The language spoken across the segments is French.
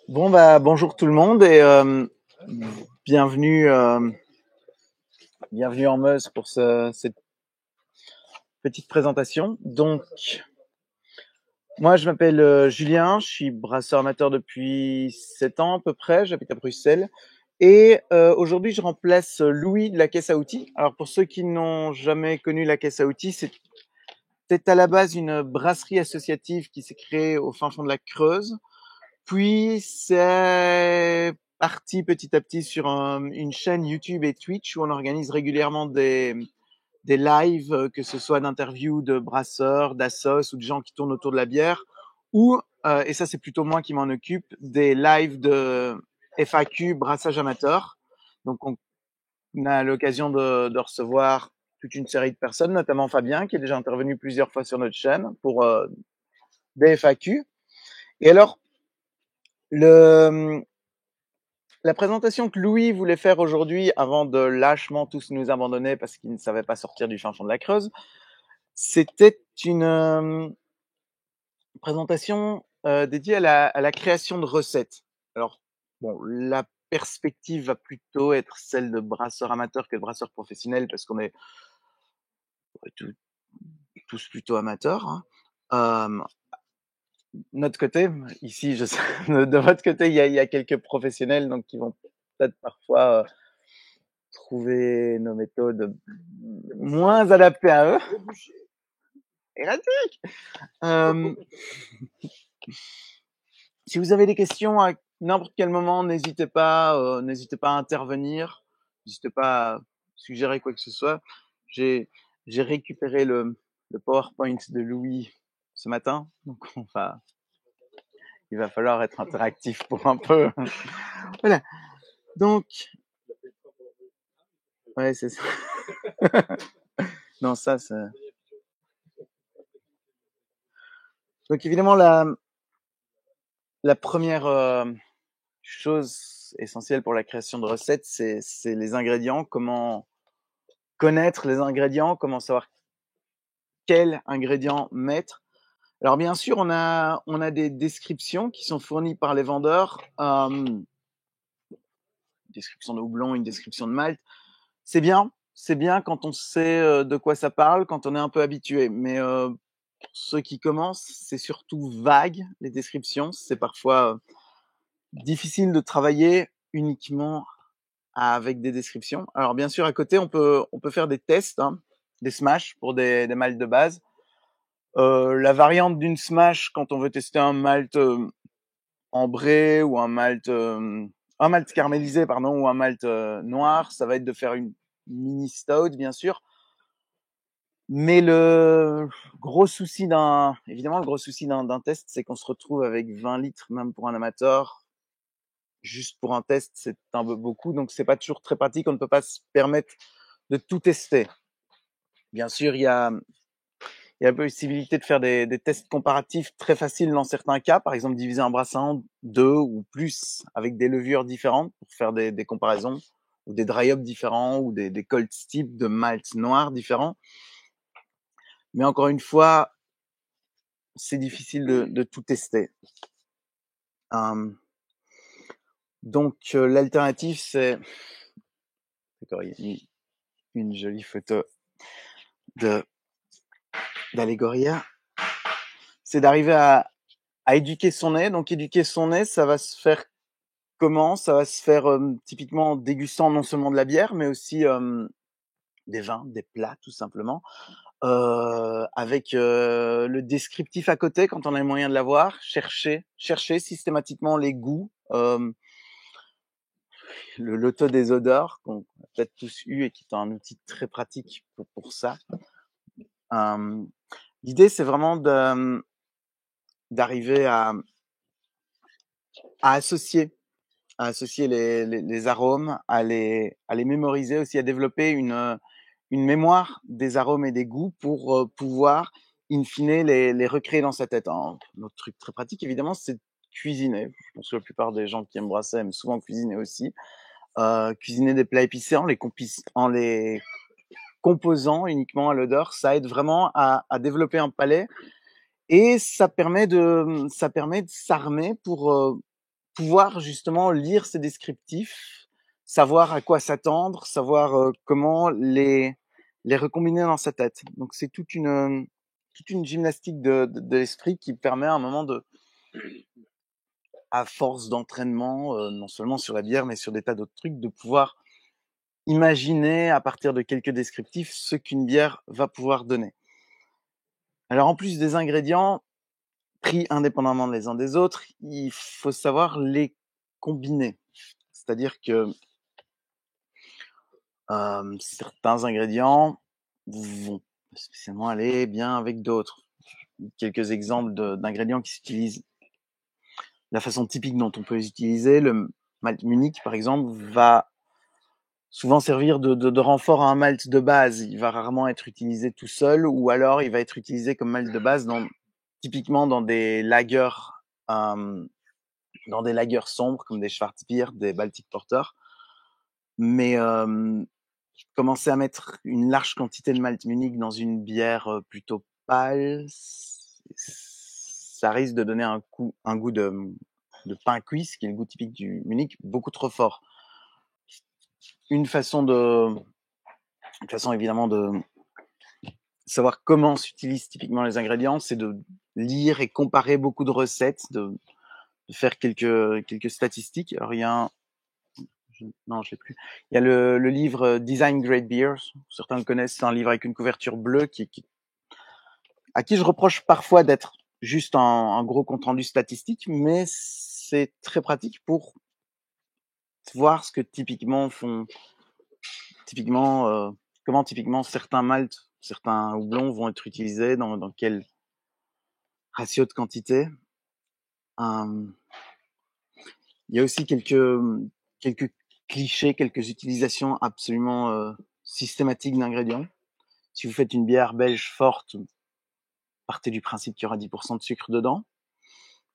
Bon bonjour tout le monde et bienvenue bienvenue en Meuse pour cette petite présentation. Donc moi je m'appelle Julien, je suis brasseur amateur depuis 7 ans à peu près, j'habite à Bruxelles et aujourd'hui je remplace Louis de la caisse à outils. Alors pour ceux qui n'ont jamais connu la caisse à outils, c'est à la base une brasserie associative qui s'est créée au fin fond de la Creuse. Puis c'est parti petit à petit sur une chaîne YouTube et Twitch où on organise régulièrement des lives, que ce soit d'interviews de brasseurs, d'assos ou de gens qui tournent autour de la bière, ou, et ça c'est plutôt moi qui m'en occupe, des lives de FAQ brassage amateur. Donc on a l'occasion de recevoir toute une série de personnes, notamment Fabien qui est déjà intervenu plusieurs fois sur notre chaîne pour des FAQ. Et alors, le, la présentation que Louis voulait faire aujourd'hui, avant de lâchement tous nous abandonner parce qu'il ne savait pas sortir du fin fond de la Creuse, c'était une présentation dédiée à la création de recettes. Alors, bon, la perspective va plutôt être celle de brasseurs amateurs que de brasseurs professionnels parce qu'on est tous plutôt amateurs. Hein. Notre côté, ici, je sais, de votre côté, il y a quelques professionnels donc qui vont peut-être parfois trouver nos méthodes moins adaptées à eux. Erratique. Euh, si vous avez des questions à n'importe quel moment, n'hésitez pas à intervenir, n'hésitez pas à suggérer quoi que ce soit. J'ai récupéré le PowerPoint de Louis ce matin, donc il va falloir être interactif pour un peu. Voilà. Donc, ouais, c'est ça. Non, ça, c'est. Donc évidemment la première chose essentielle pour la création de recettes, c'est les ingrédients. Comment connaître les ingrédients, comment savoir quels ingrédients mettre. Alors bien sûr, on a des descriptions qui sont fournies par les vendeurs. Une description de houblon, une description de malt. C'est bien quand on sait de quoi ça parle, quand on est un peu habitué. Mais pour ceux qui commencent, c'est surtout vague, les descriptions. C'est parfois difficile de travailler uniquement avec des descriptions. Alors bien sûr, à côté, on peut faire des tests, hein, des smash pour des malts de base. La variante d'une smash, quand on veut tester un malt ambré ou un malt caramélisé, pardon, ou un malt noir, ça va être de faire une mini stout, bien sûr. Mais évidemment, le gros souci d'un test, c'est qu'on se retrouve avec 20 litres, même pour un amateur. Juste pour un test, c'est un peu beaucoup, donc c'est pas toujours très pratique. On ne peut pas se permettre de tout tester. Bien sûr, il y a la possibilité de faire des tests comparatifs très faciles dans certains cas, par exemple diviser un brassin en deux ou plus avec des levures différentes pour faire des comparaisons, ou des dry up différents, ou des cold steep de malt noir différents. Mais encore une fois, c'est difficile de tout tester. Donc l'alternative, c'est une jolie photo de d'Allegoria, c'est d'arriver à éduquer son nez. Donc éduquer son nez, ça va se faire comment? Ça va se faire typiquement en dégustant non seulement de la bière, mais aussi des vins, des plats tout simplement, avec le descriptif à côté quand on a les moyens de l'avoir. Chercher systématiquement les goûts, le loto des odeurs qu'on a peut-être tous eu et qui est un outil très pratique pour ça. L'idée, c'est vraiment d'arriver à associer les arômes, à les mémoriser aussi, à développer une mémoire des arômes et des goûts pour pouvoir, in fine, les recréer dans sa tête. Un autre truc très pratique, évidemment, c'est de cuisiner. Je pense que la plupart des gens qui aiment brasser aiment souvent cuisiner aussi. Cuisiner des plats épicés en les composant uniquement à l'odeur, ça aide vraiment à développer un palais et ça permet de s'armer pouvoir justement lire ces descriptifs, savoir à quoi s'attendre, savoir comment les recombiner dans sa tête. Donc c'est toute une gymnastique de l'esprit qui permet à un moment à force d'entraînement, non seulement sur la bière, mais sur des tas d'autres trucs, de pouvoir imaginer à partir de quelques descriptifs ce qu'une bière va pouvoir donner. Alors en plus des ingrédients pris indépendamment les uns des autres, il faut savoir les combiner. C'est-à-dire que certains ingrédients vont spécialement aller bien avec d'autres. Quelques exemples d'ingrédients qui s'utilisent, la façon typique dont on peut les utiliser. Le malt Munich, par exemple, va souvent servir de renfort à un malt de base. Il va rarement être utilisé tout seul, ou alors il va être utilisé comme malt de base typiquement dans des lagers, sombres comme des Schwarzbier, des Baltic Porter. Mais commencer à mettre une large quantité de malt Munich dans une bière plutôt pâle, ça risque de donner un goût de pain cuit, ce qui est le goût typique du Munich, beaucoup trop fort. Une façon évidemment de savoir comment s'utilisent typiquement les ingrédients, c'est de lire et comparer beaucoup de recettes, de faire quelques statistiques. Alors il y a non, je l'ai plus. Il y a le livre Design Great Beers. Certains le connaissent. C'est un livre avec une couverture bleue à qui je reproche parfois d'être juste un gros compte rendu statistique, mais c'est très pratique pour voir ce que comment typiquement certains maltes, certains houblons vont être utilisés dans quel ratio de quantité. Il y a aussi quelques clichés, quelques utilisations absolument systématiques d'ingrédients. Si vous faites une bière belge forte, partez du principe qu'il y aura 10% de sucre dedans.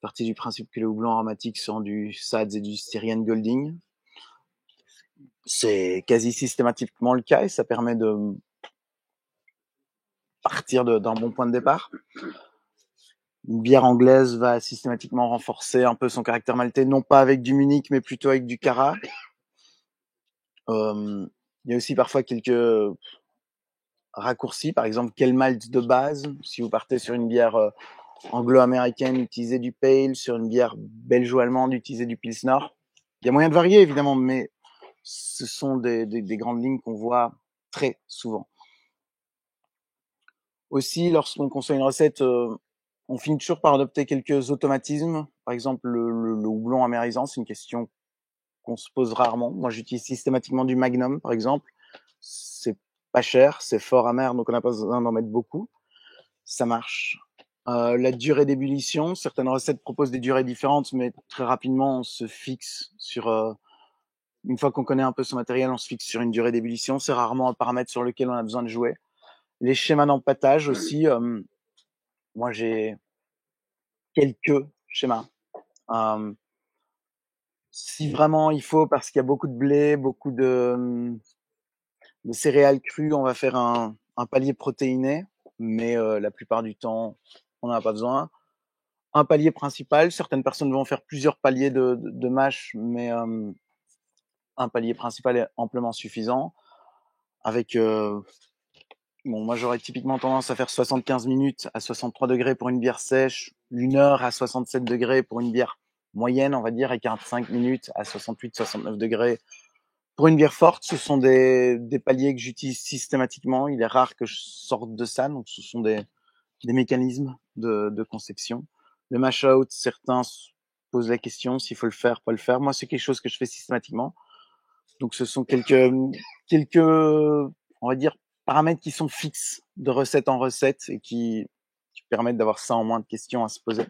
Partez du principe que les houblons aromatiques sont du Saaz et du Styrian Golding. C'est quasi systématiquement le cas et ça permet de partir d'un bon point de départ. Une bière anglaise va systématiquement renforcer un peu son caractère maltais, non pas avec du Munich, mais plutôt avec du Cara. Il y a aussi parfois quelques raccourcis, par exemple, quel malt de base. Si vous partez sur une bière anglo-américaine, utilisez du pale, sur une bière belgeo-allemande, utilisez du pilsner. Il y a moyen de varier, évidemment, mais ce sont des grandes lignes qu'on voit très souvent. Aussi, lorsqu'on conçoit une recette, on finit toujours par adopter quelques automatismes. Par exemple, le houblon amérisant, c'est une question qu'on se pose rarement. Moi, j'utilise systématiquement du Magnum, par exemple. C'est pas cher, c'est fort amer, donc on n'a pas besoin d'en mettre beaucoup. Ça marche. La durée d'ébullition, certaines recettes proposent des durées différentes, mais très rapidement, on se fixe sur... une fois qu'on connaît un peu son matériel, on se fixe sur une durée d'ébullition. C'est rarement un paramètre sur lequel on a besoin de jouer. Les schémas d'empâtage aussi, moi j'ai quelques schémas. Si vraiment il faut, parce qu'il y a beaucoup de blé, beaucoup de céréales crues, on va faire un palier protéiné, mais la plupart du temps, on n'en a pas besoin. Un palier principal, certaines personnes vont faire plusieurs paliers de mash, mais un palier principal est amplement suffisant. Avec, moi j'aurais typiquement tendance à faire 75 minutes à 63 degrés pour une bière sèche, 1 heure à 67 degrés pour une bière moyenne, on va dire, et 45 minutes à 68-69 degrés pour une bière forte. Ce sont des paliers que j'utilise systématiquement. Il est rare que je sorte de ça, donc ce sont des mécanismes de conception. Le mash out, certains se posent la question s'il faut le faire, pas le faire. Moi, c'est quelque chose que je fais systématiquement. Donc, ce sont quelques, on va dire, paramètres qui sont fixes de recette en recette et qui permettent d'avoir ça en moins de questions à se poser.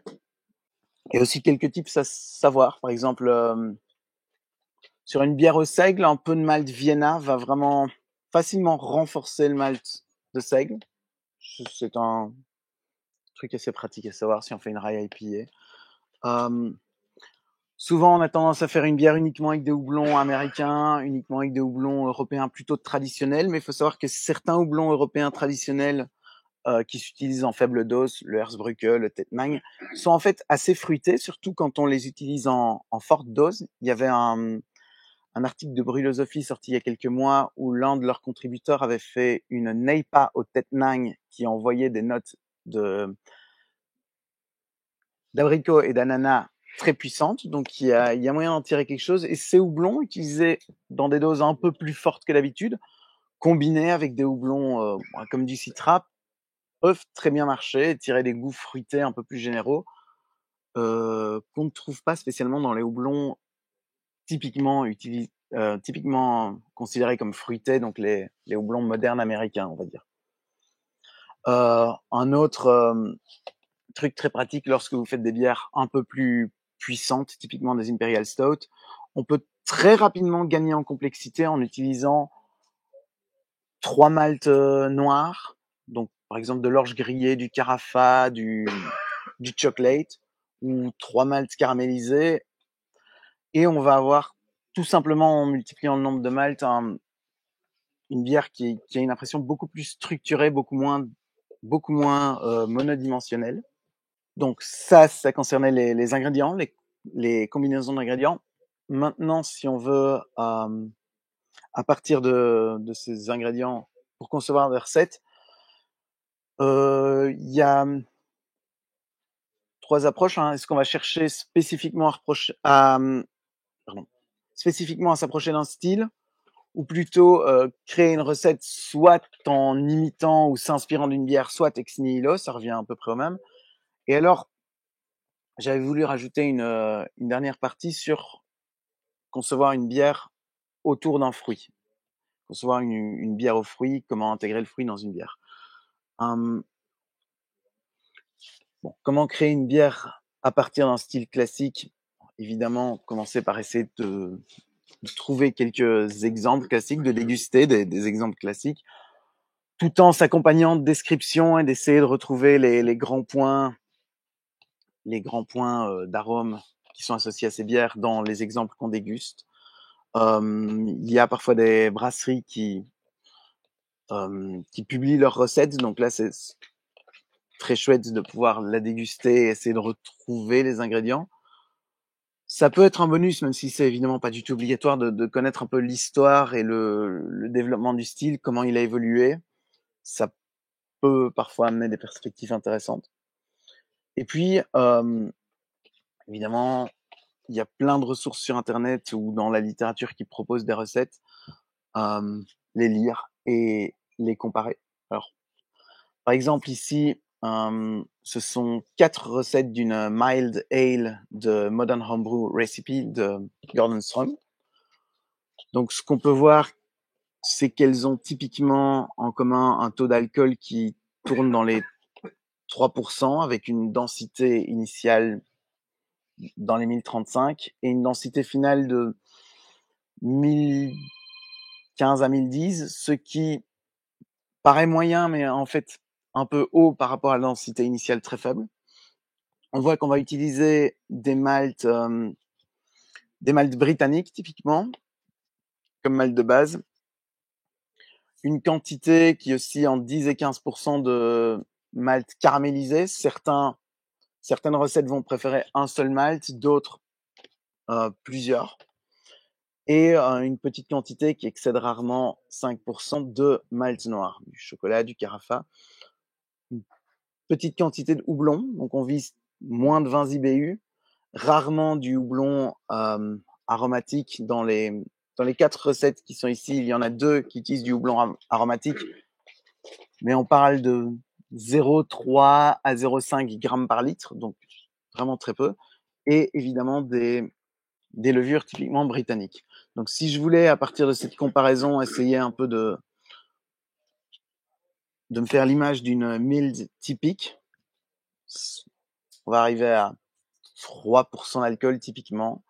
Et aussi quelques tips à savoir. Par exemple, sur une bière au seigle, un peu de malt Vienna va vraiment facilement renforcer le malt de seigle. C'est un truc assez pratique à savoir si on fait une rye IPA. Souvent, on a tendance à faire une bière uniquement avec des houblons américains, uniquement avec des houblons européens plutôt traditionnels, mais il faut savoir que certains houblons européens traditionnels qui s'utilisent en faible dose, le Hersbrucke, le Tettnang, sont en fait assez fruités, surtout quand on les utilise en forte dose. Il y avait un article de Brûlosophie sorti il y a quelques mois où l'un de leurs contributeurs avait fait une NEIPA au Tettnang qui envoyait des notes d'abricot et d'ananas très puissantes. Donc il y a moyen d'en tirer quelque chose. Et ces houblons utilisés dans des doses un peu plus fortes que d'habitude, combinés avec des houblons comme du Citra, peuvent très bien marcher et tirer des goûts fruités un peu plus généraux qu'on ne trouve pas spécialement dans les houblons typiquement considérés comme fruités, donc les houblons modernes américains, on va dire. Un autre truc très pratique lorsque vous faites des bières un peu plus puissantes, typiquement des Imperial Stout, on peut très rapidement gagner en complexité en utilisant 3 maltes noirs, donc par exemple de l'orge grillée, du carafa, du chocolate, ou 3 maltes caramélisés, et on va avoir tout simplement en multipliant le nombre de maltes une bière qui a une impression beaucoup plus structurée, beaucoup moins monodimensionnelle. Donc ça concernait les ingrédients, les combinaisons d'ingrédients. Maintenant, si on veut, à partir de ces ingrédients, pour concevoir des recettes, il y a 3 approches. Hein. Est-ce qu'on va chercher spécifiquement spécifiquement à s'approcher d'un style, ou plutôt créer une recette soit en imitant ou s'inspirant d'une bière, soit ex nihilo, ça revient à peu près au même. Et alors, j'avais voulu rajouter une dernière partie sur concevoir une bière autour d'un fruit. Concevoir une bière aux fruits, comment intégrer le fruit dans une bière. Comment créer une bière à partir d'un style classique? Évidemment, commencer par essayer de trouver quelques exemples classiques, de déguster des exemples classiques, tout en s'accompagnant de descriptions et d'essayer de retrouver les grands points d'arômes qui sont associés à ces bières dans les exemples qu'on déguste. Il y a parfois des brasseries qui publient leurs recettes, donc là c'est très chouette de pouvoir la déguster et essayer de retrouver les ingrédients. Ça peut être un bonus, même si c'est évidemment pas du tout obligatoire, de connaître un peu l'histoire et le développement du style, comment il a évolué. Ça peut parfois amener des perspectives intéressantes. Et puis, évidemment, il y a plein de ressources sur Internet ou dans la littérature qui proposent des recettes, les lire et les comparer. Alors, par exemple, ici, ce sont 4 recettes d'une mild ale de Modern Homebrew Recipe de Gordon Strong. Donc, ce qu'on peut voir, c'est qu'elles ont typiquement en commun un taux d'alcool qui tourne dans les 3%, avec une densité initiale dans les 1035 et une densité finale de 1015 à 1010, ce qui paraît moyen, mais en fait un peu haut par rapport à la densité initiale très faible. On voit qu'on va utiliser des maltes britanniques typiquement, comme malt de base. Une quantité qui oscille entre 10 et 15% de malt caramélisé. Certaines recettes vont préférer un seul malt, d'autres plusieurs. Et une petite quantité qui excède rarement 5% de malt noir, du chocolat, du carafa. Une petite quantité de houblon, donc on vise moins de 20 IBU, rarement du houblon aromatique. Dans les 4 recettes qui sont ici, il y en a 2 qui utilisent du houblon aromatique, mais on parle de 0,3 à 0,5 grammes par litre, donc vraiment très peu, et évidemment des levures typiquement britanniques. Donc si je voulais, à partir de cette comparaison, essayer un peu de me faire l'image d'une mild typique, on va arriver à 3% d'alcool typiquement,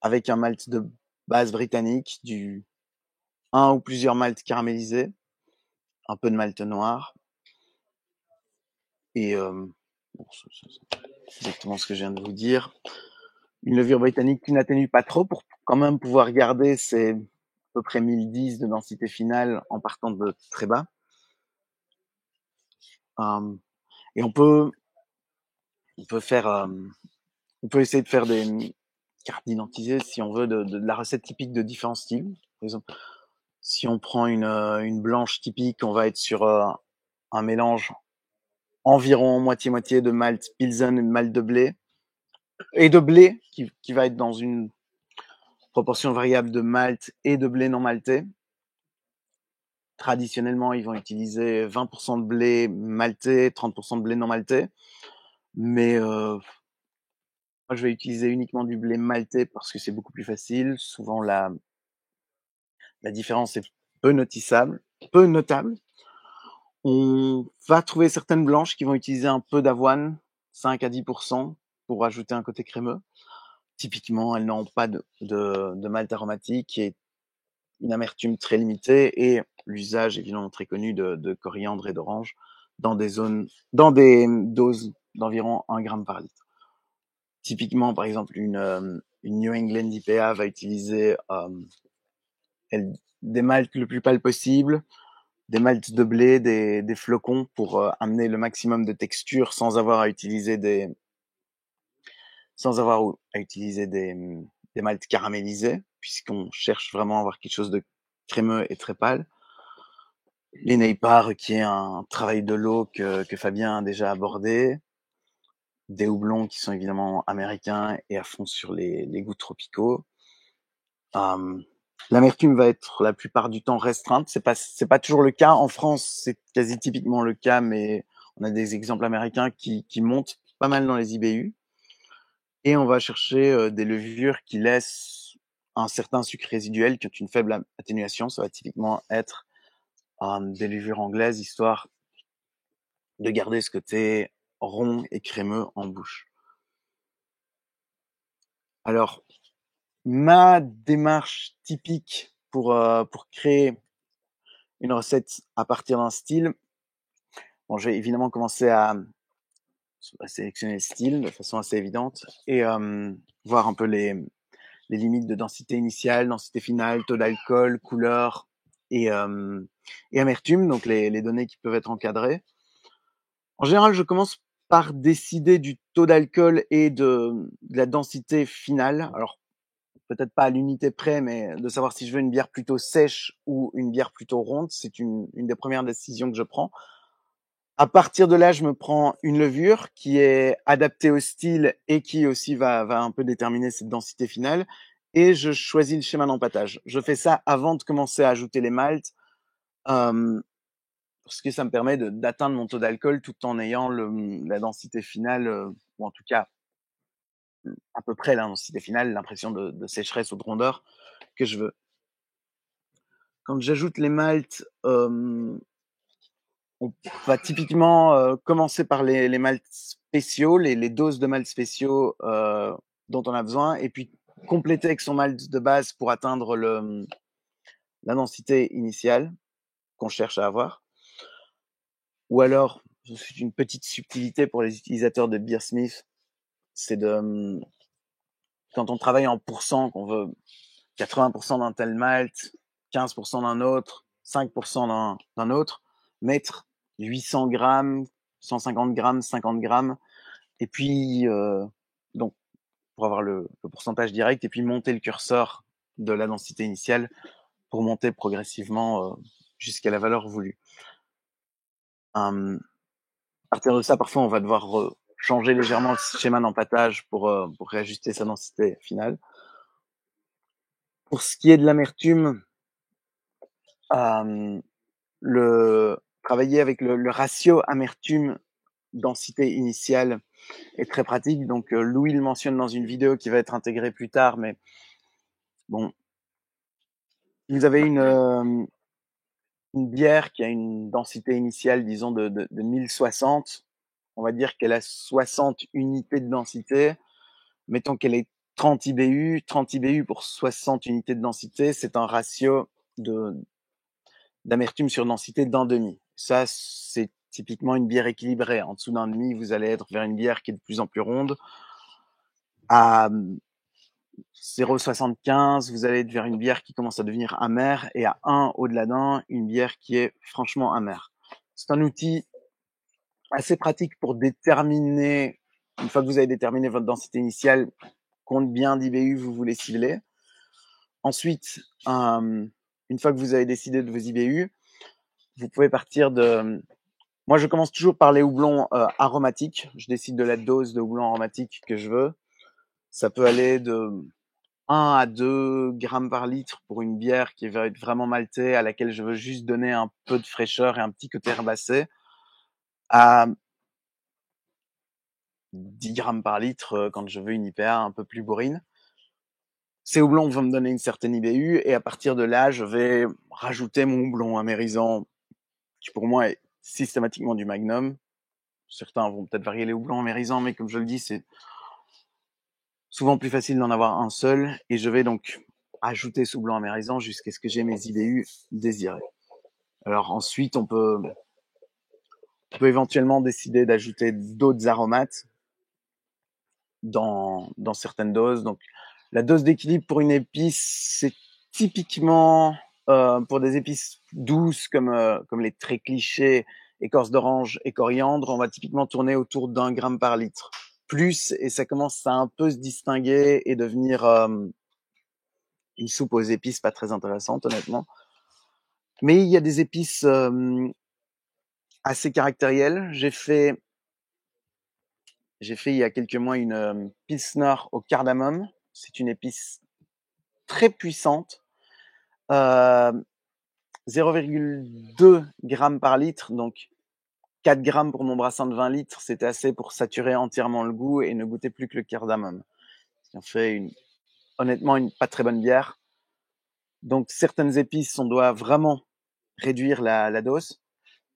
avec un malt de base britannique, un ou plusieurs maltes caramélisés, un peu de malt noir, et c'est exactement ce que je viens de vous dire. Une levure britannique qui n'atténue pas trop pour quand même pouvoir garder ces à peu près 1010 de densité finale en partant de très bas. Et on peut faire, on peut essayer de faire des cartes d'identité, si on veut, de la recette typique de différents styles. Par exemple, si on prend une blanche typique, on va être sur un mélange environ moitié-moitié de malt Pilsen et de malt de blé, et de blé qui va être dans une proportion variable de malt et de blé non maltais. Traditionnellement, ils vont utiliser 20% de blé maltais, 30% de blé non maltais. Mais moi, je vais utiliser uniquement du blé maltais parce que c'est beaucoup plus facile. Souvent, la différence est peu notable. On va trouver certaines blanches qui vont utiliser un peu d'avoine, 5 à 10%, pour ajouter un côté crémeux. Typiquement, elles n'ont pas de malt aromatique et une amertume très limitée, et l'usage évidemment très connu de coriandre et d'orange dans des doses d'environ 1 gramme par litre. Typiquement, par exemple, une New England IPA va utiliser des maltes le plus pâles possible, des maltes de blé, des flocons pour amener le maximum de texture sans avoir à utiliser des maltes caramélisés, puisqu'on cherche vraiment à avoir quelque chose de crémeux et très pâle. Les Neipa, qui est un travail de l'eau que Fabien a déjà abordé. Des houblons qui sont évidemment américains et à fond sur les goûts tropicaux. L'amertume va être la plupart du temps restreinte. C'est pas toujours le cas. En France, c'est quasi typiquement le cas, mais on a des exemples américains qui montent pas mal dans les IBU. Et on va chercher des levures qui laissent un certain sucre résiduel, qui ont une faible atténuation. Ça va typiquement être des levures anglaises, histoire de garder ce côté rond et crémeux en bouche. Alors, ma démarche typique pour créer une recette à partir d'un style, bon, je vais évidemment commencer à sélectionner le style de façon assez évidente et voir un peu les limites de densité initiale, densité finale, taux d'alcool, couleur et amertume, donc les données qui peuvent être encadrées. En général, je commence par décider du taux d'alcool et de la densité finale. Alors, peut-être pas à l'unité près, mais de savoir si je veux une bière plutôt sèche ou une bière plutôt ronde, c'est une des premières décisions que je prends. À partir de là, je me prends une levure qui est adaptée au style et qui aussi va un peu déterminer cette densité finale, et je choisis le schéma d'empâtage. Je fais ça avant de commencer à ajouter les maltes, parce que ça me permet d'atteindre mon taux d'alcool tout en ayant la densité finale, ou en tout cas à peu près la densité finale, l'impression de sécheresse ou de rondeur que je veux. Quand j'ajoute les maltes, on va typiquement commencer par les maltes spéciaux, les doses de maltes spéciaux dont on a besoin, et puis compléter avec son malt de base pour atteindre la densité initiale qu'on cherche à avoir. Ou alors, c'est une petite subtilité pour les utilisateurs de Beersmith, c'est quand on travaille en pourcent, qu'on veut 80% d'un tel malt, 15% d'un autre, 5% d'un autre, mettre 800 grammes, 150 grammes, 50 grammes, et puis donc pour avoir le pourcentage direct, et puis monter le curseur de la densité initiale pour monter progressivement jusqu'à la valeur voulue. À partir de ça, parfois on va devoir changer légèrement le schéma d'empâtage pour réajuster sa densité finale. Pour ce qui est de l'amertume, travailler avec le ratio amertume densité initiale est très pratique. Donc Louis le mentionne dans une vidéo qui va être intégrée plus tard, mais bon, vous avez une bière qui a une densité initiale, disons, de 1060. On va dire qu'elle a 60 unités de densité. Mettons qu'elle est 30 IBU. 30 IBU pour 60 unités de densité, c'est un ratio d'amertume sur densité d'un demi. Ça, c'est typiquement une bière équilibrée. En dessous d'un demi, vous allez être vers une bière qui est de plus en plus ronde. À 0,75, vous allez être vers une bière qui commence à devenir amère, et à 1 au-delà d'un, une bière qui est franchement amère. C'est un outil assez pratique pour déterminer, une fois que vous avez déterminé votre densité initiale, combien d'IBU vous voulez cibler. Ensuite, une fois que vous avez décidé de vos IBU, vous pouvez partir de... Moi, je commence toujours par les houblons aromatiques. Je décide de la dose de houblon aromatique que je veux. Ça peut aller de 1 à 2 grammes par litre pour une bière qui va être vraiment maltée, à laquelle je veux juste donner un peu de fraîcheur et un petit côté herbacé, à 10 grammes par litre quand je veux une IPA un peu plus bourrine. Ces houblons vont me donner une certaine IBU et à partir de là, je vais rajouter mon houblon amérisant qui pour moi est systématiquement du Magnum. Certains vont peut-être varier les houblons amérisants, mais comme je le dis, c'est souvent plus facile d'en avoir un seul et je vais donc ajouter ce houblon amérisant jusqu'à ce que j'ai mes IBU désirés. Alors ensuite, on peut éventuellement décider d'ajouter d'autres aromates dans certaines doses. Donc, la dose d'équilibre pour une épice, c'est typiquement pour des épices douces comme les très clichés écorce d'orange et coriandre, on va typiquement tourner autour d'1 gramme par litre. Plus, et ça commence à un peu se distinguer et devenir une soupe aux épices pas très intéressante, honnêtement. Mais il y a des épices assez caractérielles. J'ai fait il y a quelques mois une Pilsner au cardamome. C'est une épice très puissante. 0,2 grammes par litre, donc 4 grammes pour mon brassin de 20 litres, c'était assez pour saturer entièrement le goût et ne goûter plus que le cardamome. On fait honnêtement une pas très bonne bière. Donc certaines épices, on doit vraiment réduire la dose.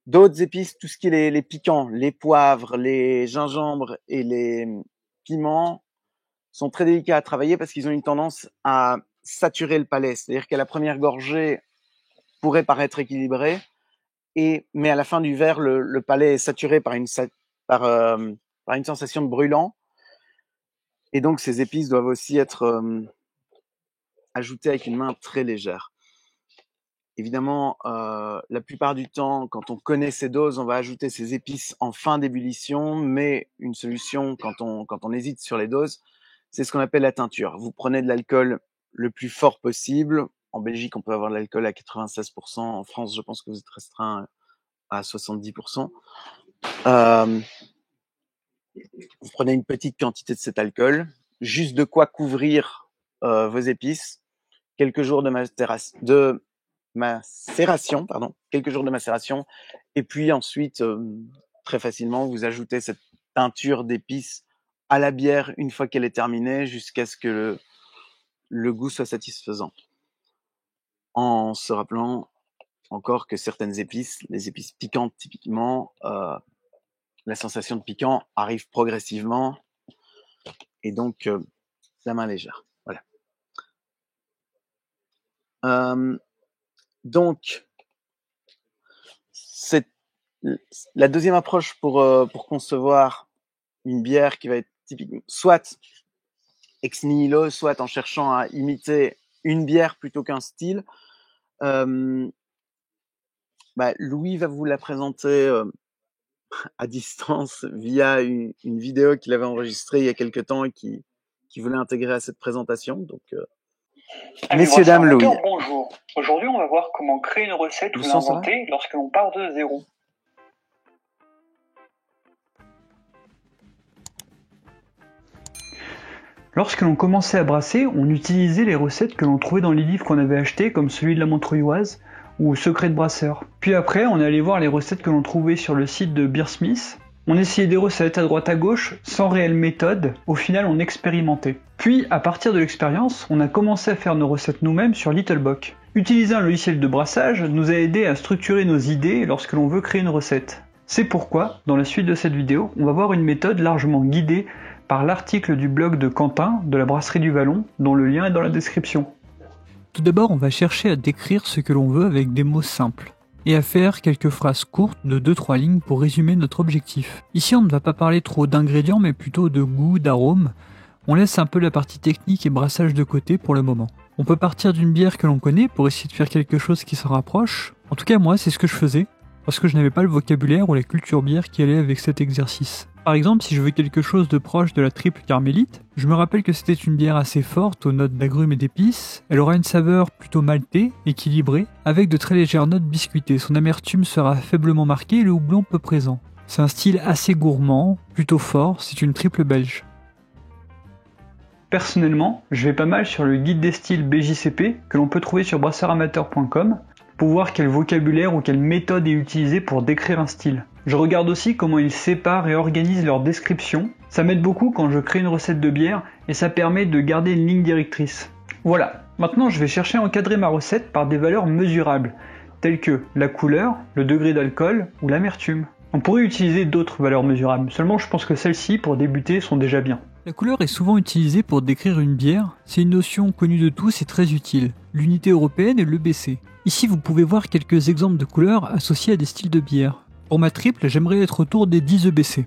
D'autres épices, tout ce qui est les piquants, les poivres, les gingembres et les piments, sont très délicats à travailler parce qu'ils ont une tendance à saturer le palais. C'est-à-dire qu'à la première gorgée, pourrait paraître équilibré, mais à la fin du verre, le palais est saturé par une sensation de brûlant. Et donc, ces épices doivent aussi être ajoutées avec une main très légère. Évidemment, la plupart du temps, quand on connaît ces doses, on va ajouter ces épices en fin d'ébullition, mais une solution quand on hésite sur les doses, c'est ce qu'on appelle la teinture. Vous prenez de l'alcool le plus fort possible. En Belgique, on peut avoir de l'alcool à 96%. En France, je pense que vous êtes restreint à 70%. Vous prenez une petite quantité de cet alcool, juste de quoi couvrir vos épices, quelques jours de macération, et puis ensuite, très facilement, vous ajoutez cette teinture d'épices à la bière une fois qu'elle est terminée, jusqu'à ce que le goût soit satisfaisant. En se rappelant encore que certaines épices, les épices piquantes typiquement, la sensation de piquant arrive progressivement et donc la main légère. Voilà. Donc, c'est la deuxième approche pour concevoir une bière qui va être typiquement soit ex nihilo, soit en cherchant à imiter une bière plutôt qu'un style. Louis va vous la présenter à distance via une vidéo qu'il avait enregistrée il y a quelques temps et qui voulait intégrer à cette présentation. Donc, messieurs, dames, Louis. Bonjour. Aujourd'hui, on va voir comment créer une recette ou l'inventer lorsque l'on part de zéro. Lorsque l'on commençait à brasser, on utilisait les recettes que l'on trouvait dans les livres qu'on avait achetés, comme celui de la Montreuilloise ou Secret de brasseur. Puis après, on allait voir les recettes que l'on trouvait sur le site de Beersmith. On essayait des recettes à droite à gauche, sans réelle méthode, au final on expérimentait. Puis, à partir de l'expérience, on a commencé à faire nos recettes nous-mêmes sur Littlebox. Utiliser un logiciel de brassage nous a aidé à structurer nos idées lorsque l'on veut créer une recette. C'est pourquoi, dans la suite de cette vidéo, on va voir une méthode largement guidée par l'article du blog de Quentin, de la Brasserie du Vallon, dont le lien est dans la description. Tout d'abord, on va chercher à décrire ce que l'on veut avec des mots simples, et à faire quelques phrases courtes de 2-3 lignes pour résumer notre objectif. Ici, on ne va pas parler trop d'ingrédients, mais plutôt de goût, d'arôme. On laisse un peu la partie technique et brassage de côté pour le moment. On peut partir d'une bière que l'on connaît pour essayer de faire quelque chose qui s'en rapproche. En tout cas, moi, c'est ce que je faisais. parce que je n'avais pas le vocabulaire ou la culture bière qui allait avec cet exercice. Par exemple, si je veux quelque chose de proche de la triple carmélite, je me rappelle que c'était une bière assez forte aux notes d'agrumes et d'épices, elle aura une saveur plutôt maltée, équilibrée, avec de très légères notes biscuitées, son amertume sera faiblement marquée et le houblon peu présent. C'est un style assez gourmand, plutôt fort, c'est une triple belge. Personnellement, je vais pas mal sur le guide des styles BJCP que l'on peut trouver sur brasseuramateur.com pour voir quel vocabulaire ou quelle méthode est utilisée pour décrire un style. Je regarde aussi comment ils séparent et organisent leur description. Ça m'aide beaucoup quand je crée une recette de bière et ça permet de garder une ligne directrice. Voilà, maintenant je vais chercher à encadrer ma recette par des valeurs mesurables, telles que la couleur, le degré d'alcool ou l'amertume. On pourrait utiliser d'autres valeurs mesurables, seulement je pense que celles-ci, pour débuter, sont déjà bien. La couleur est souvent utilisée pour décrire une bière, c'est une notion connue de tous et très utile, l'unité européenne et l'EBC. Ici vous pouvez voir quelques exemples de couleurs associées à des styles de bière. Pour ma triple, j'aimerais être autour des 10 EBC.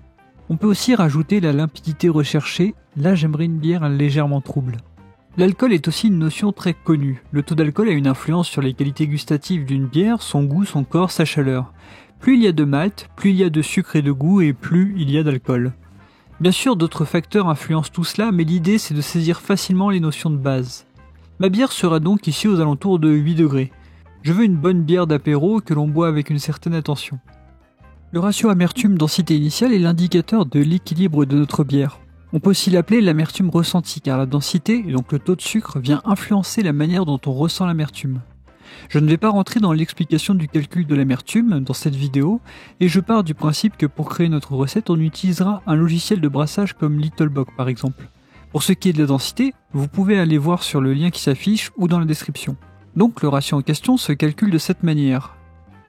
On peut aussi rajouter la limpidité recherchée, là j'aimerais une bière légèrement trouble. L'alcool est aussi une notion très connue. Le taux d'alcool a une influence sur les qualités gustatives d'une bière, son goût, son corps, sa chaleur. Plus il y a de malt, plus il y a de sucre et de goût et plus il y a d'alcool. Bien sûr, d'autres facteurs influencent tout cela, mais l'idée c'est de saisir facilement les notions de base. Ma bière sera donc ici aux alentours de 8 degrés. Je veux une bonne bière d'apéro que l'on boit avec une certaine attention. Le ratio amertume-densité initiale est l'indicateur de l'équilibre de notre bière. On peut aussi l'appeler l'amertume ressentie, car la densité, et donc le taux de sucre, vient influencer la manière dont on ressent l'amertume. Je ne vais pas rentrer dans l'explication du calcul de l'amertume dans cette vidéo, et je pars du principe que pour créer notre recette, on utilisera un logiciel de brassage comme Littlebox par exemple. Pour ce qui est de la densité, vous pouvez aller voir sur le lien qui s'affiche ou dans la description. Donc le ratio en question se calcule de cette manière.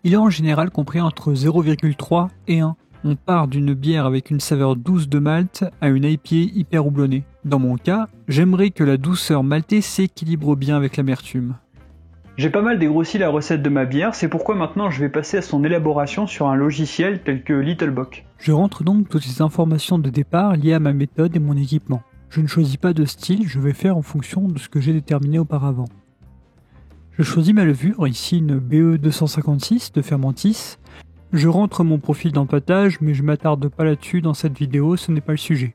Il est en général compris entre 0,3 et 1. On part d'une bière avec une saveur douce de malt à une IPA hyper houblonnée. Dans mon cas, j'aimerais que la douceur maltée s'équilibre bien avec l'amertume. J'ai pas mal dégrossi la recette de ma bière, c'est pourquoi maintenant je vais passer à son élaboration sur un logiciel tel que Littlebox. Je rentre donc toutes les informations de départ liées à ma méthode et mon équipement. Je ne choisis pas de style, je vais faire en fonction de ce que j'ai déterminé auparavant. Je choisis ma levure, ici une BE 256 de Fermentis. Je rentre mon profil d'empâtage, mais je m'attarde pas là-dessus dans cette vidéo, ce n'est pas le sujet.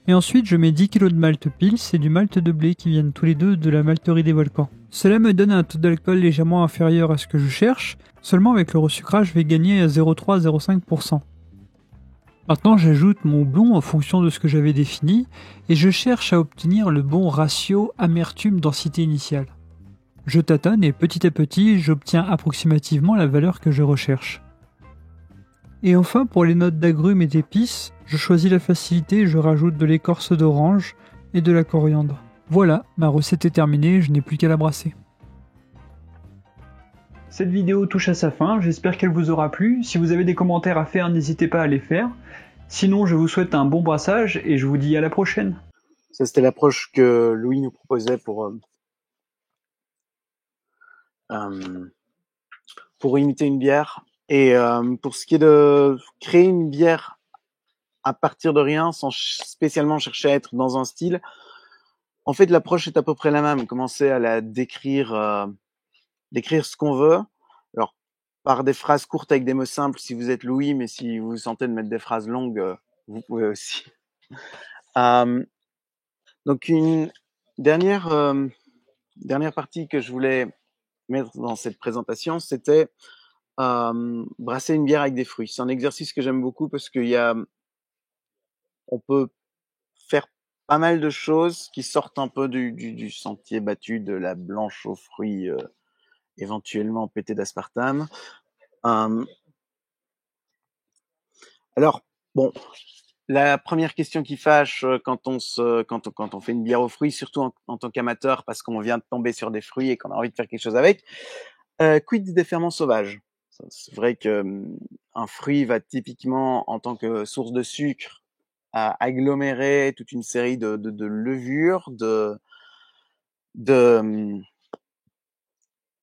Et ensuite je mets 10 kg de malt pils et du malt de blé qui viennent tous les deux de la malterie des volcans. Cela me donne un taux d'alcool légèrement inférieur à ce que je cherche, seulement avec le resucrage je vais gagner à 0,3-0,5%. Maintenant j'ajoute mon houblon en fonction de ce que j'avais défini, et je cherche à obtenir le bon ratio amertume-densité initiale. Je tâtonne et petit à petit j'obtiens approximativement la valeur que je recherche. Et enfin pour les notes d'agrumes et d'épices, je choisis la facilité et je rajoute de l'écorce d'orange et de la coriandre. Voilà, ma recette est terminée, je n'ai plus qu'à la brasser. Cette vidéo touche à sa fin, j'espère qu'elle vous aura plu. Si vous avez des commentaires à faire, n'hésitez pas à les faire. Sinon, je vous souhaite un bon brassage et je vous dis à la prochaine. Ça, c'était l'approche que Louis nous proposait pour imiter une bière. Et pour ce qui est de créer une bière à partir de rien, sans spécialement chercher à être dans un style, en fait, l'approche est à peu près la même. Commencer à la décrire, décrire ce qu'on veut. Alors, par des phrases courtes avec des mots simples si vous êtes Louis, mais si vous vous sentez de mettre des phrases longues, vous pouvez aussi. Donc, une dernière partie que je voulais mettre dans cette présentation, c'était brasser une bière avec des fruits. C'est un exercice que j'aime beaucoup parce on peut faire pas mal de choses qui sortent un peu du sentier battu de la blanche aux fruits éventuellement pétée d'aspartame. Alors, bon, la première question qui fâche quand on fait une bière aux fruits, surtout en tant qu'amateur, parce qu'on vient de tomber sur des fruits et qu'on a envie de faire quelque chose avec, quid des ferments sauvages? C'est vrai que un fruit va typiquement, en tant que source de sucre, agglomérer toute une série de levures, de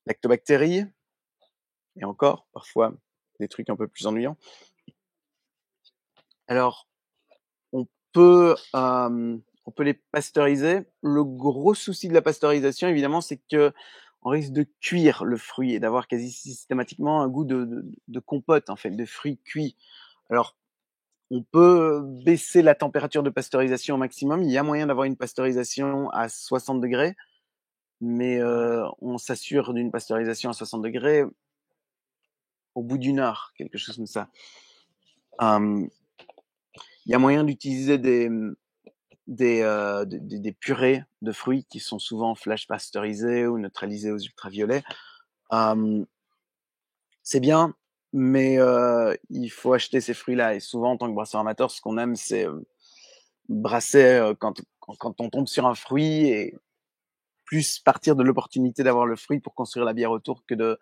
lactobactéries, et encore, parfois, des trucs un peu plus ennuyants. Alors, on peut les pasteuriser. Le gros souci de la pasteurisation, évidemment, c'est que on risque de cuire le fruit et d'avoir quasi systématiquement un goût de compote, en fait, de fruits cuits. Alors, on peut baisser la température de pasteurisation au maximum. Il y a moyen d'avoir une pasteurisation à 60 degrés, mais on s'assure d'une pasteurisation à 60 degrés au bout d'une heure, quelque chose comme ça. Il y a moyen d'utiliser des purées de fruits qui sont souvent flash pasteurisées ou neutralisées aux ultraviolets. C'est bien, mais il faut acheter ces fruits-là. Et souvent, en tant que brasseur amateur, ce qu'on aime, c'est brasser quand on tombe sur un fruit et plus partir de l'opportunité d'avoir le fruit pour construire la bière autour que de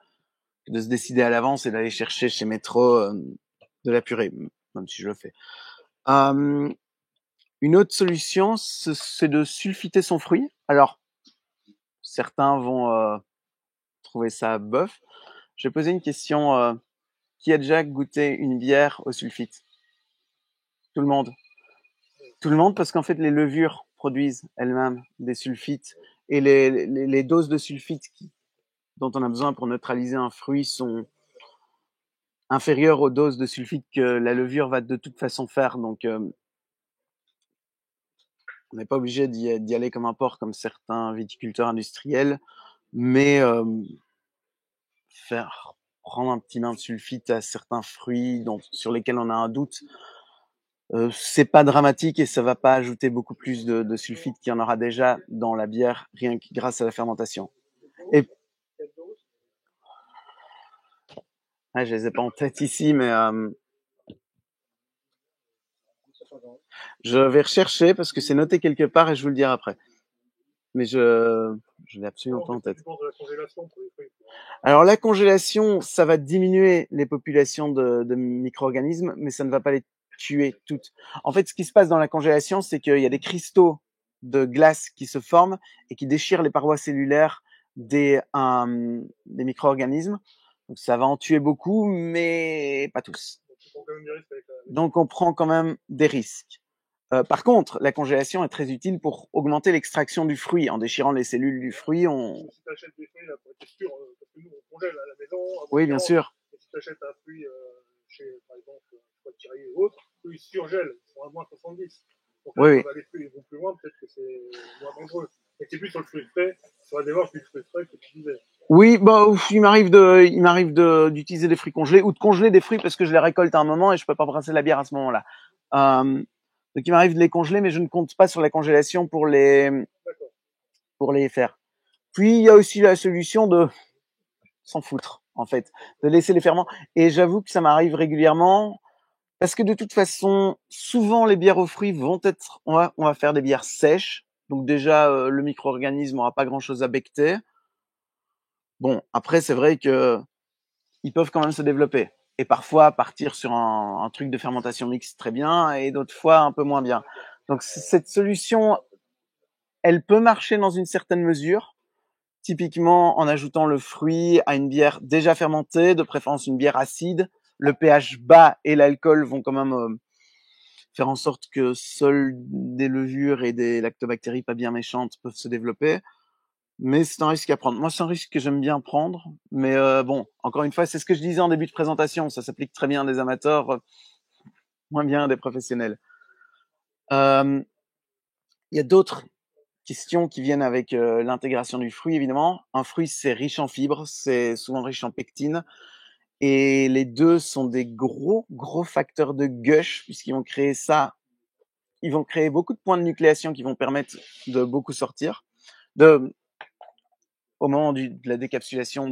se décider à l'avance et d'aller chercher chez Métro de la purée, même si je le fais. Une autre solution, c'est de sulfiter son fruit. Alors, certains vont trouver ça bof. Je vais poser une question. Qui a déjà goûté une bière au sulfite? Tout le monde. Tout le monde, parce qu'en fait, les levures produisent elles-mêmes des sulfites et les doses de sulfite dont on a besoin pour neutraliser un fruit sont inférieures aux doses de sulfite que la levure va de toute façon faire. Donc, on n'est pas obligé d'y aller comme un porc, comme certains viticulteurs industriels, mais faire prendre un petit bain de sulfite à certains fruits sur lesquels on a un doute, c'est pas dramatique et ça va pas ajouter beaucoup plus de sulfite qu'il y en aura déjà dans la bière, rien que grâce à la fermentation. Et je les ai pas en tête ici, mais je vais rechercher parce que c'est noté quelque part et je vous le dirai après. Mais je l'ai absolument pas en tête. Alors la congélation, ça va diminuer les populations de micro-organismes, mais ça ne va pas les tuer toutes. En fait, ce qui se passe dans la congélation, c'est qu'il y a des cristaux de glace qui se forment et qui déchirent les parois cellulaires des micro-organismes. Donc ça va en tuer beaucoup, mais pas tous. Donc on prend quand même des risques. Par contre, la congélation est très utile pour augmenter l'extraction du fruit. En déchirant les cellules du fruit, on... Si tu achètes des fruits, là, pour être sûr, parce que nous, on congèle à la maison. Oui, bien sûr. Et si tu achètes un fruit chez, par exemple, Thierry ou autre, eux, ils surgèlent, ils sont à moins 70. Donc là, oui. Les fruits vont plus loin, peut-être que c'est moins dangereux. Et c'est plus sur le fruit frais, sur la démarche du fruit frais que tu disais. Oui, bah, il m'arrive d'utiliser des fruits congelés ou de congeler des fruits parce que je les récolte à un moment et je peux pas brasser la bière à ce moment-là. Donc il m'arrive de les congeler, mais je ne compte pas sur la congélation pour les faire. Puis il y a aussi la solution de s'en foutre, en fait, de laisser les ferments. Et j'avoue que ça m'arrive régulièrement parce que de toute façon, souvent les bières aux fruits vont être, on va faire des bières sèches. Donc déjà, le micro-organisme n'aura pas grand-chose à becter. Bon, après, c'est vrai que ils peuvent quand même se développer. Et parfois partir sur un truc de fermentation mixte très bien et d'autres fois un peu moins bien. Donc cette solution, elle peut marcher dans une certaine mesure, typiquement en ajoutant le fruit à une bière déjà fermentée, de préférence une bière acide. Le pH bas et l'alcool vont quand même faire en sorte que seules des levures et des lactobactéries pas bien méchantes peuvent se développer. Mais c'est un risque à prendre. Moi, c'est un risque que j'aime bien prendre. Mais bon, encore une fois, c'est ce que je disais en début de présentation. Ça s'applique très bien à des amateurs, moins bien à des professionnels. Il y a d'autres questions qui viennent avec l'intégration du fruit, évidemment. Un fruit, c'est riche en fibres, c'est souvent riche en pectine. Et les deux sont des gros facteurs de gush, puisqu'ils vont créer ça. Ils vont créer beaucoup de points de nucléation qui vont permettre de beaucoup sortir. Au moment de la décapsulation,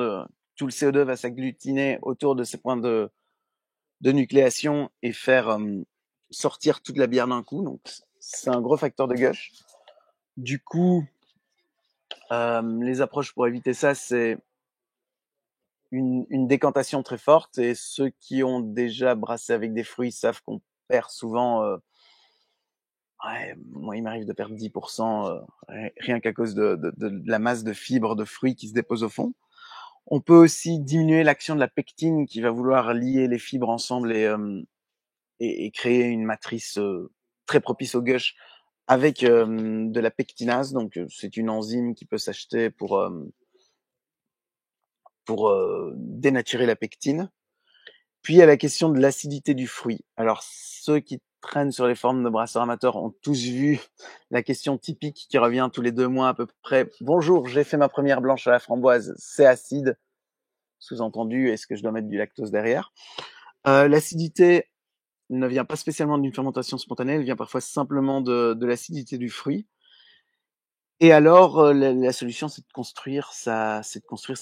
tout le CO2 va s'agglutiner autour de ces points de nucléation et faire sortir toute la bière d'un coup. Donc, c'est un gros facteur de gush. Du coup, les approches pour éviter ça, c'est une décantation très forte. Et ceux qui ont déjà brassé avec des fruits savent qu'on perd souvent... moi, il m'arrive de perdre 10% rien qu'à cause de la masse de fibres de fruits qui se déposent au fond. On peut aussi diminuer l'action de la pectine qui va vouloir lier les fibres ensemble et créer une matrice très propice au gush avec de la pectinase. Donc, c'est une enzyme qui peut s'acheter pour pour dénaturer la pectine. Puis il y a la question de l'acidité du fruit. Alors ceux qui traînent sur les forums de brasseurs amateurs ont tous vu la question typique qui revient tous les 2 mois à peu près. Bonjour, j'ai fait ma première blanche à la framboise, c'est acide. Sous-entendu, est-ce que je dois mettre du lactose derrière? L'acidité ne vient pas spécialement d'une fermentation spontanée, elle vient parfois simplement de l'acidité du fruit. Et alors, la solution, c'est de construire sa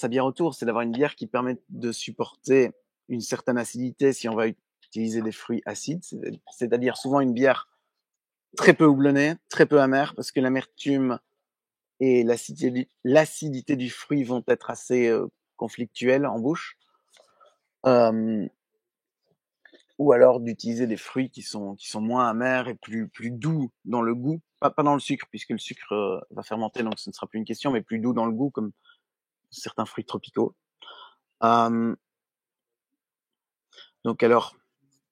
bière autour. C'est d'avoir une bière qui permet de supporter une certaine acidité si on va utiliser des fruits acides. C'est-à-dire souvent une bière très peu houblonnée, très peu amère, parce que l'amertume et l'acidité du fruit vont être assez conflictuelles en bouche. Ou alors d'utiliser des fruits qui sont moins amers et plus doux dans le goût. Pas dans le sucre, puisque le sucre va fermenter, donc ce ne sera plus une question, mais plus doux dans le goût, comme certains fruits tropicaux. Donc alors,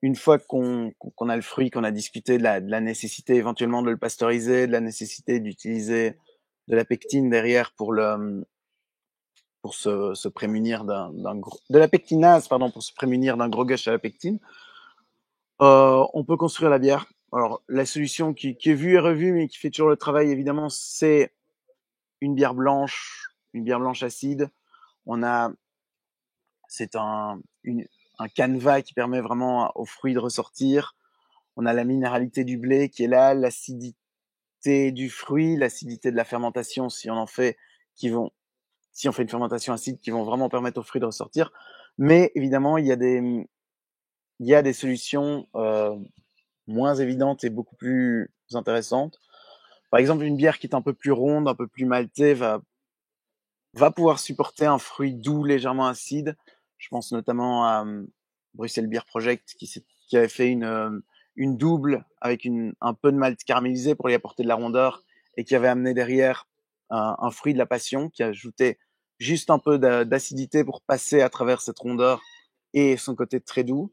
une fois qu'on a le fruit, qu'on a discuté de la nécessité éventuellement de le pasteuriser, de la nécessité d'utiliser de la pectine derrière pour se prémunir de la pectinase, pardon, pour se prémunir d'un gros gush à la pectine, on peut construire la bière. Alors, la solution qui est vue et revue, mais qui fait toujours le travail, évidemment, c'est une bière blanche acide. C'est un canevas qui permet vraiment aux fruits de ressortir. On a la minéralité du blé qui est là, l'acidité du fruit, l'acidité de la fermentation si on fait une fermentation acide, qui vont vraiment permettre aux fruits de ressortir. Mais évidemment, il y a des solutions moins évidentes et beaucoup plus intéressantes. Par exemple, une bière qui est un peu plus ronde, un peu plus maltée va pouvoir supporter un fruit doux légèrement acide. Je pense notamment à Bruxelles Beer Project qui avait fait une double avec un peu de malt caramélisé pour y apporter de la rondeur et qui avait amené derrière un fruit de la passion qui ajoutait juste un peu d'acidité pour passer à travers cette rondeur et son côté très doux.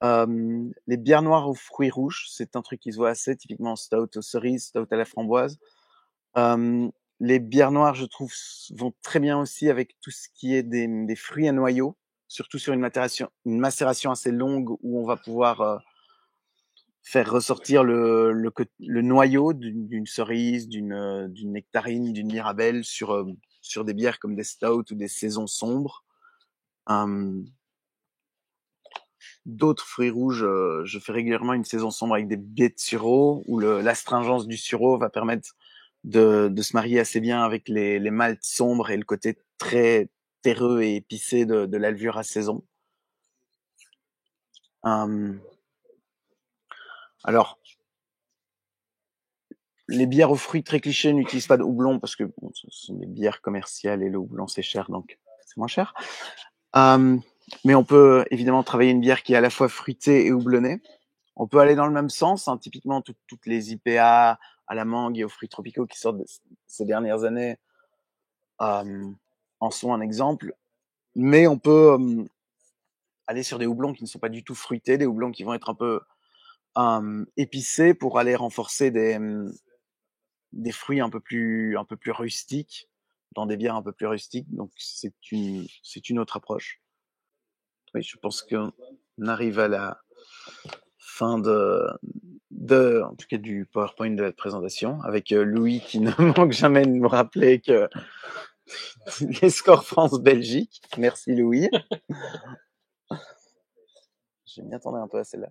Les bières noires aux fruits rouges, c'est un truc qui se voit assez, typiquement stout aux cerises, stout à la framboise. Les bières noires, je trouve, vont très bien aussi avec tout ce qui est des fruits à noyaux, surtout sur une macération assez longue où on va pouvoir faire ressortir le noyau d'une cerise, d'une nectarine, d'une mirabelle sur des bières comme des stouts ou des saisons sombres. D'autres fruits rouges, je fais régulièrement une saison sombre avec des baies de sureau où l'astringence du sureau va permettre de se marier assez bien avec les maltes sombres et le côté très terreux et épicé de la levure à saison. Alors, les bières aux fruits très clichés n'utilisent pas de houblon parce que bon, ce sont des bières commerciales et le houblon c'est cher, donc c'est moins cher. Mais on peut évidemment travailler une bière qui est à la fois fruitée et houblonnée. On peut aller dans le même sens, hein, typiquement toutes les IPA à la mangue et aux fruits tropicaux qui sortent ces dernières années en sont un exemple. Mais on peut aller sur des houblons qui ne sont pas du tout fruités, des houblons qui vont être un peu épicés pour aller renforcer des fruits un peu plus rustiques, dans des bières un peu plus rustiques. Donc c'est une autre approche. Oui, je pense qu'on arrive à la fin en tout cas du PowerPoint de la présentation, avec Louis qui ne manque jamais de me rappeler que les scores France-Belgique. Merci Louis. Je m'y attendais un peu à celle-là.